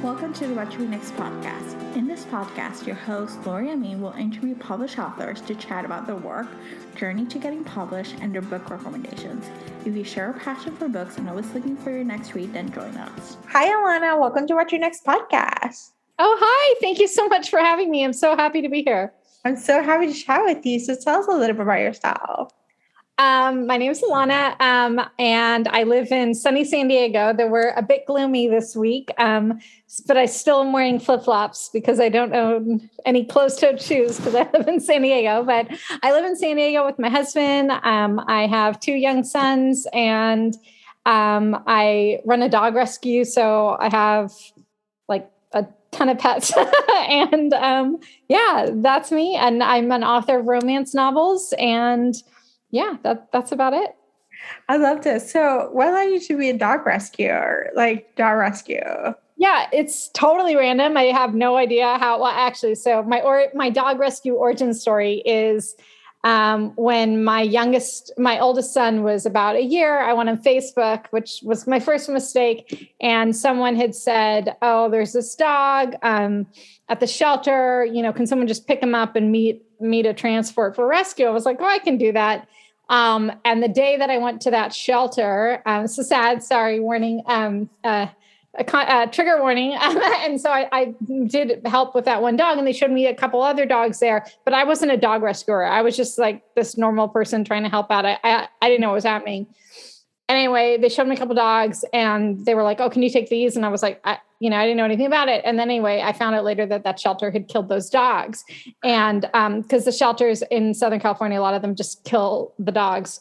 Welcome to the What Should We Next podcast. In this podcast, your host, Lori Amin, will interview published authors to chat about their work, journey to getting published, and their book recommendations. If you share a passion for books and always looking for your next read, then join us. Hi, Alana. Welcome to What Your Next podcast. Oh, hi. Thank you so much for having me. I'm so happy to be here. I'm so happy to chat with you. So tell us a little bit about yourself. My name is Alana, and I live in sunny San Diego. They were a bit gloomy this week, but I still am wearing flip-flops because I don't own any closed-toed shoes because I live in San Diego. But I live in San Diego with my husband. I have 2 young sons, and I run a dog rescue. So I have like a ton of pets. And yeah, that's me. And I'm an author of romance novels, and yeah, that's about it. I love this. So what allowed you to be a dog rescuer, like dog rescue? Yeah, it's totally random. I have no idea how, well, actually, so my dog rescue origin story is when my oldest son was about a year, I went on Facebook, which was my first mistake. And someone had said, oh, there's this dog at the shelter, can someone just pick him up and meet a transport for rescue? I was like, oh, I can do that. And the day that I went to that shelter, so sad, sorry, warning, trigger warning. And so I did help with that one dog, and they showed me a couple other dogs there, but I wasn't a dog rescuer. I was just like this normal person trying to help out. I didn't know what was happening. Anyway, they showed me a couple dogs, and they were like, oh, can you take these? And I was like, I didn't know anything about it. And then anyway, I found out later that shelter had killed those dogs. And because the shelters in Southern California, a lot of them just kill the dogs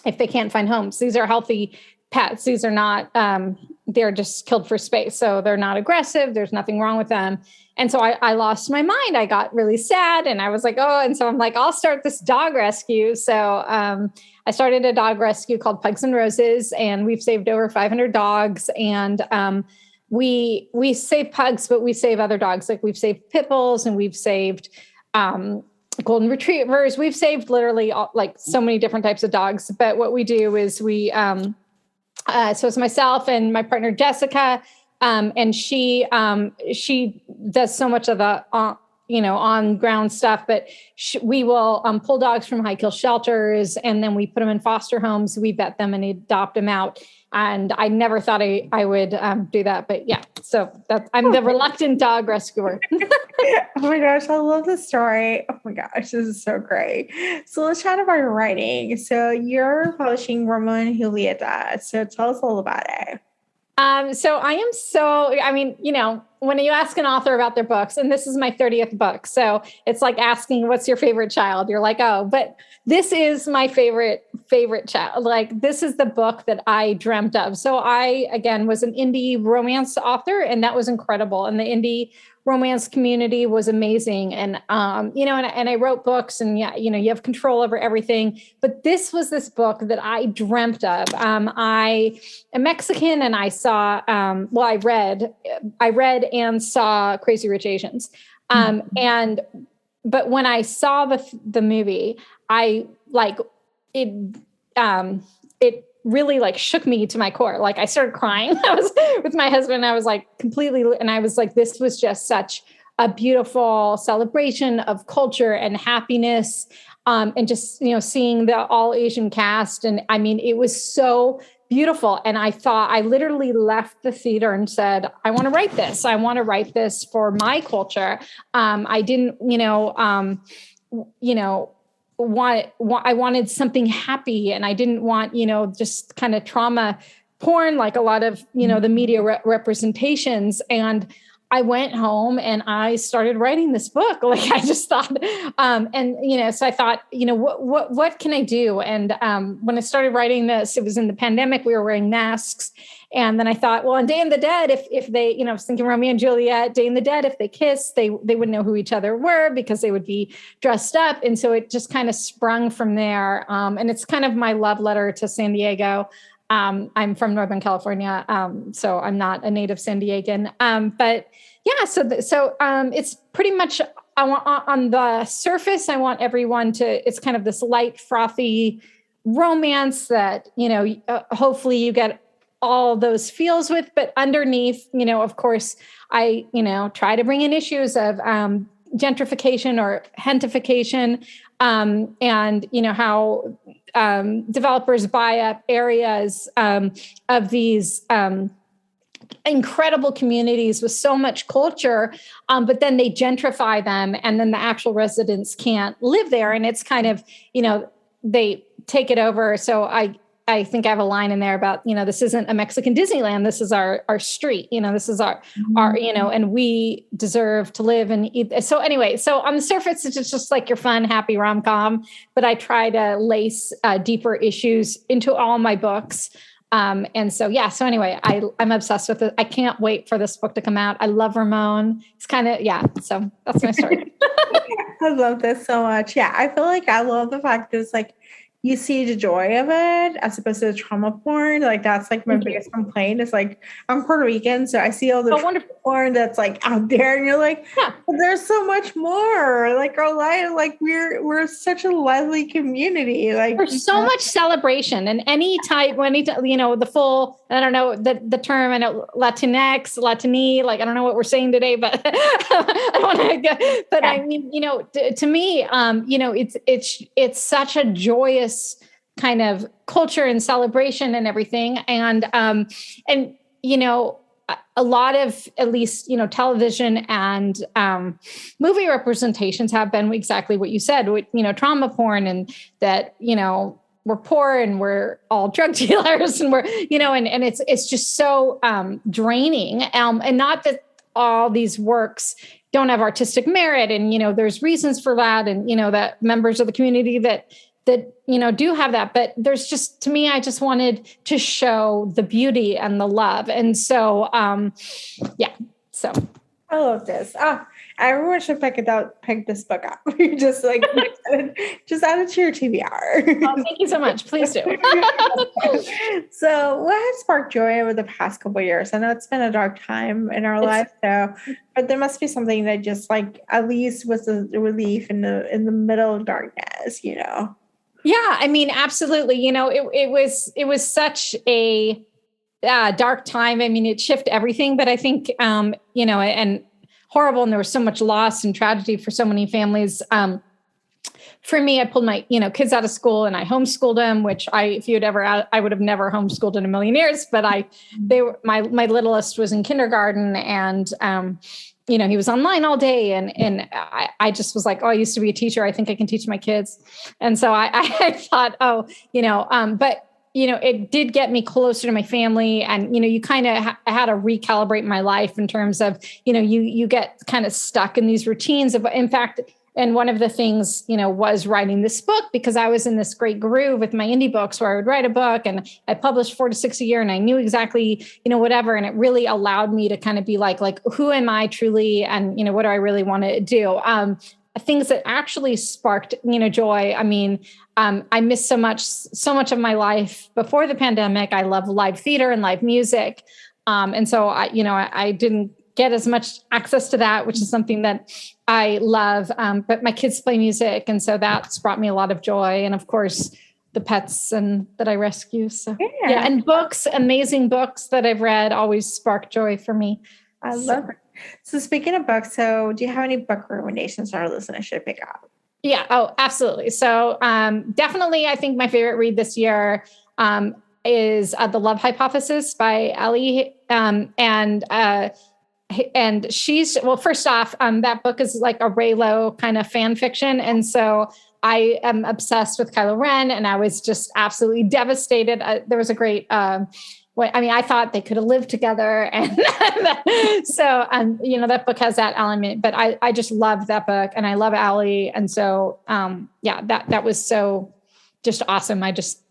if they can't find homes. These are healthy pets. These are not, they're just killed for space. So they're not aggressive. There's nothing wrong with them. And so I lost my mind. I got really sad, and I was like, oh, and so I'm like, I'll start this dog rescue. So I started a dog rescue called Pugs and Roses, and we've saved over 500 dogs. And we save pugs, but we save other dogs. Like we've saved pit bulls, and we've saved golden retrievers. We've saved literally so many different types of dogs. But what we do is we, so it's myself and my partner, Jessica, and she does so much of the, on ground stuff, but we will pull dogs from high kill shelters, and then we put them in foster homes. We vet them and adopt them out. And I never thought I would do that, but yeah. So I'm the reluctant dog rescuer. Oh my gosh, I love this story. Oh my gosh, this is so great. So let's chat about your writing. So you're publishing Romeo and Julieta. So tell us a little about it. When you ask an author about their books, and this is my 30th book, so it's like asking, what's your favorite child? You're like, oh, but this is my favorite child. Like, this is the book that I dreamt of. So I, again, was an indie romance author, and that was incredible. And the indie romance community was amazing. And, and I wrote books, and you have control over everything. But this was this book that I dreamt of. I am Mexican, and I saw, I read and saw Crazy Rich Asians. But when I saw the movie, it really shook me to my core. Like I started crying. I was with my husband. I was and I was like, this was just such a beautiful celebration of culture and happiness. And just, seeing the all Asian cast. And I mean, it was so beautiful. And I literally left the theater and said, I want to write this. I want to write this for my culture. I didn't, I wanted something happy, and I didn't want, just kind of trauma porn, like a lot of, the media representations. And I went home and I started writing this book. Like I just thought, so I thought, what can I do? And when I started writing this, it was in the pandemic, we were wearing masks. And then I thought, well, in Day of the Dead, if they, I was thinking Romeo and Juliet, Day in the Dead, if they kissed, they wouldn't know who each other were because they would be dressed up. And so it just kind of sprung from there. And it's kind of my love letter to San Diego. I'm from Northern California, so I'm not a native San Diegan. But yeah, so it's pretty much, I want on the surface, I want everyone to, it's kind of this light, frothy romance that, hopefully you get all those feels with, but underneath, of course, I, try to bring in issues of gentrification or hentification, and, how developers buy up areas of these incredible communities with so much culture, but then they gentrify them, and then the actual residents can't live there. And it's kind of, they take it over. So I think I have a line in there about, this isn't a Mexican Disneyland. This is our street, this is our, and we deserve to live and eat. So anyway, so on the surface, it's just like your fun, happy rom-com, but I try to lace deeper issues into all my books. And so, so anyway, I'm obsessed with it. I can't wait for this book to come out. I love Ramon. It's kind of, so that's my story. I love this so much. Yeah. I feel like I love the fact that it's like, you see the joy of it as opposed to the trauma porn. Like that's like my biggest complaint is like, I'm Puerto Rican, so I see all the trauma porn that's like out there, and you're like, but there's so much more. Like our life, like we're such a lively community. Like there's so much celebration, and any type, the full, I don't know the term, I know Latinx, Latini, like I don't know what we're saying today, but I don't want to go. But I mean, to me, it's such a joyous kind of culture and celebration and everything. And a lot of, at least, television and movie representations have been exactly what you said, with, trauma porn, and that, we're poor and we're all drug dealers, and we're, and it's just so draining. And not that all these works don't have artistic merit, and, there's reasons for that. And, that members of the community that do have that, but there's just, to me, I just wanted to show the beauty and the love. And so, so. I love this. Everyone should pick this book up. Just like, just add it to your TBR. Oh, thank you so much. Please do. So what has sparked joy over the past couple of years? I know it's been a dark time in our life, but there must be something that just like, at least was a relief in the middle of darkness, Yeah, I mean, absolutely. It was such a dark time. I mean, it shifted everything, but I think, and horrible. And there was so much loss and tragedy for so many families. For me, I pulled my, kids out of school, and I homeschooled them, which I would have never homeschooled in a million years, but my littlest was in kindergarten, and, he was online all day, and I just was like, I used to be a teacher. I think I can teach my kids. And so I thought, but it did get me closer to my family, and, you kind of had to recalibrate my life in terms of, you get kind of stuck in these routines of, in fact, and one of the things, was writing this book, because I was in this great groove with my indie books where I would write a book and I published 4 to 6 a year, and I knew exactly, whatever. And it really allowed me to kind of be like, who am I truly? And, what do I really want to do? Things that actually sparked, joy. I mean, I missed so much of my life before the pandemic. I love live theater and live music. And so I didn't get as much access to that, which is something that I love. But my kids play music. And so that's brought me a lot of joy. And of course, the pets that I rescue. So and books, amazing books that I've read always spark joy for me. I love it. So speaking of books, do you have any book recommendations our listeners should pick up? Yeah. Oh, absolutely. So definitely, I think my favorite read this year is The Love Hypothesis by Ali. And she's, well, first off, that book is like a Raylo kind of fan fiction. And so I am obsessed with Kylo Ren, and I was just absolutely devastated. There was a great, I thought they could have lived together. And so, that book has that element, but I just loved that book, and I love Ali. And so, that was so just awesome. I just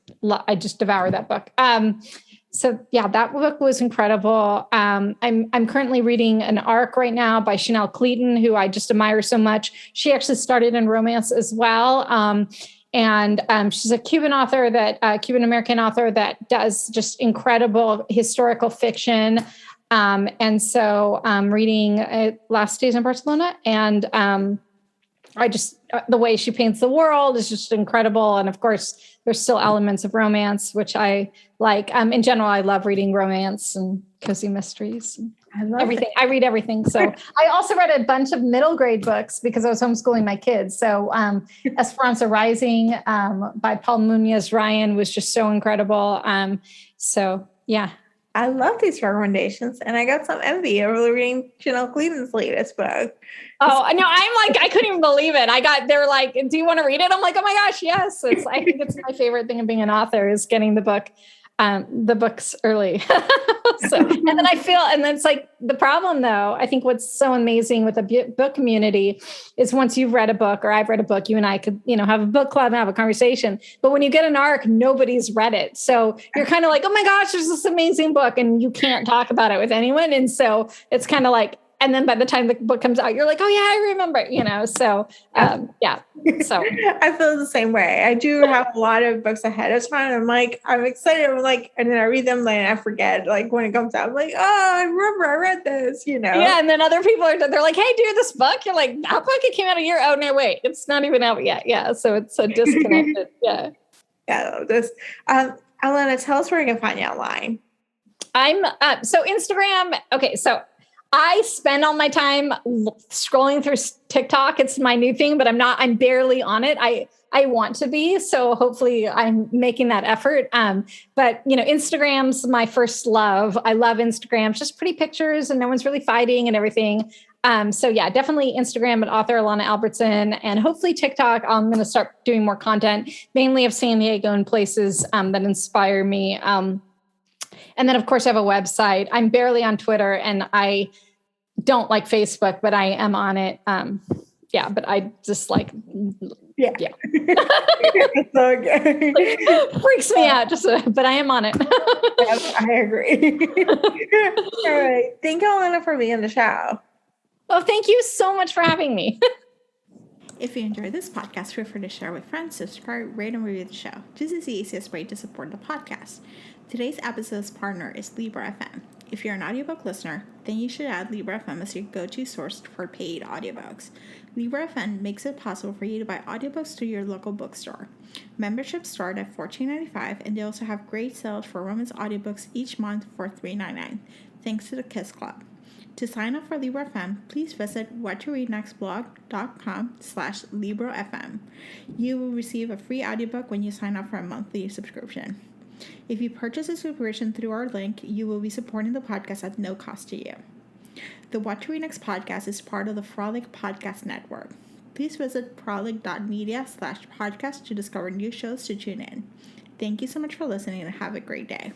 devoured that book. That book was incredible. I'm currently reading an arc right now by Chanel Cleaton, who I just admire so much. She actually started in romance as well. And she's a Cuban American author that does just incredible historical fiction. And so I'm reading Last Days in Barcelona, and I just, the way she paints the world is just incredible. And of course, there's still elements of romance, which I like. In general, I love reading romance and cozy mysteries. I love Everything. I read everything. So I also read a bunch of middle grade books because I was homeschooling my kids. So Esperanza Rising by Paul Munoz Ryan was just so incredible. So yeah. I love these recommendations, and I got some envy over reading Janelle Cleveland's latest book. Oh no, I'm like, I couldn't even believe it. They were like, do you want to read it? I'm like, oh my gosh, yes. I think it's my favorite thing of being an author is getting the books early. So, and then it's like the problem though, I think what's so amazing with the book community is once you've read a book or I've read a book, you and I could, have a book club and have a conversation. But when you get an arc, nobody's read it. So you're kind of like, oh my gosh, there's this amazing book and you can't talk about it with anyone. And so it's kind of like, and then by the time the book comes out, you're like, oh yeah, I remember, so, yeah. So I feel the same way. I do have a lot of books ahead of time. I'm like, I'm excited. I'm like, and then I read them and I forget, like when it comes out, I'm like, oh, I remember I read this, Yeah. And then other people they're like, hey, dude, this book, you're like, that book, it came out a year. Oh no, wait, it's not even out yet. Yeah. So it's so disconnected. Yeah. Yeah. I love this. Alana, tell us where we can find you online. I'm so Instagram. Okay. So I spend all my time scrolling through TikTok. It's my new thing, but I'm barely on it. I want to be. So hopefully I'm making that effort. But Instagram's my first love. I love Instagram. It's just pretty pictures and no one's really fighting and everything. So yeah, definitely Instagram at author Alana Albertson, and hopefully TikTok. I'm going to start doing more content, mainly of San Diego and places that inspire me. And then, of course, I have a website. I'm barely on Twitter, and I don't like Facebook, but I am on it. Yeah, but I just like, yeah. It's okay. Freaks me out, but I am on it. Yes, I agree. All right. Thank you, Alana, for being on the show. Oh, thank you so much for having me. If you enjoyed this podcast, feel free to share with friends, subscribe, rate, and review the show. This is the easiest way to support the podcast. Today's episode's partner is Libra FM. If you're an audiobook listener, then you should add Libra FM as your go-to source for paid audiobooks. Libra FM makes it possible for you to buy audiobooks through your local bookstore. Memberships start at $14.95, and they also have great sales for romance audiobooks each month for $3.99, thanks to the Kiss Club. To sign up for Libra FM, please visit whattoreadnextblog.com/LibraFM. You will receive a free audiobook when you sign up for a monthly subscription. If you purchase a subscription through our link, you will be supporting the podcast at no cost to you. The What to Read Next podcast is part of the Frolic Podcast Network. Please visit frolic.media/podcast to discover new shows to tune in. Thank you so much for listening and have a great day.